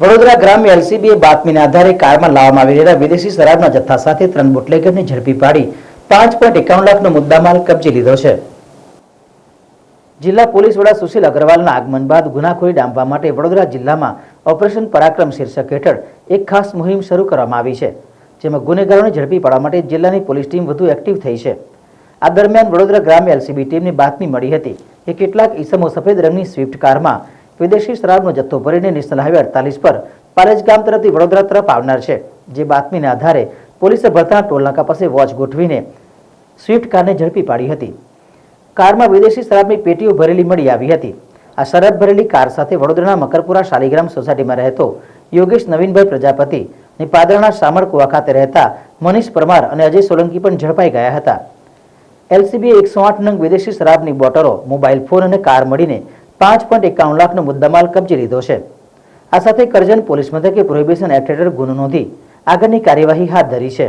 વડોદરા ગ્રામ્ય એલસીબીએ બાતમીના આધારે કારમાં લાવવામાં આવી રહેલા વિદેશી શરાબના જથ્થા સાથે 3 બુટલેગરને ઝડપી પાડી 5.51 લાખનો મુદ્દામાલ કબજે લીધો છે. જિલ્લા પોલીસ વડા સુશીલ અગ્રવાલના આગમન બાદ ગુનાખોરી ડામવા માટે વડોદરા જિલ્લામાં ઓપરેશન પરાક્રમ શીર્ષક હેઠળ એક ખાસ મુહિમ શરૂ કરવામાં આવી છે, જેમાં ગુનેગારોને ઝડપી પાડવા માટે જિલ્લાની પોલીસ ટીમ વધુ એક્ટિવ થઈ છે. આ દરમિયાન વડોદરા ગ્રામ્ય એલસીબી ટીમને બાતમી મળી હતી કે કેટલાક ઈસમો સફેદ રંગની સ્વિફ્ટ કારમાં વિદેશી શરાબનો જથ્થો ભરીને નેશનલ હાઈવે 48 પર પાલેજ ગામ તરફથી વડોદરા તરફ આવનાર છે. જે બાતમીના આધારે પોલીસે ભરતાના ટોલનાકા પાસે વોચ ગોઠવીને સ્વિફ્ટ કારને ઝડપી પાડી હતી. કારમાં વિદેશી શરાબની પેટીઓ ભરેલી મળી આવી હતી. આ શરાબ ભરેલી કાર સાથે વડોદરાના મકરપુરા શાલિગ્રામ સોસાયટીમાં રહેતો યોગેશ નવીનભાઈ પ્રજાપતિ અને પાદરાના શામળકુવા ખાતે રહેતા મનીષ પરમાર અને અજય સોલંકી પણ ઝડપાઈ ગયા હતા. એલસીબીએ 108 નંગ વિદેશી શરાબની બોટલો, મોબાઈલ ફોન અને કાર મળીને 5.51 લાખનો મુદ્દામાલ કબજે લીધો છે. આ સાથે કરજણ પોલીસ મથકે પ્રોહિબિશન એક્ટ હેઠળ ગુનો નોંધી આગળની કાર્યવાહી હાથ ધરી છે.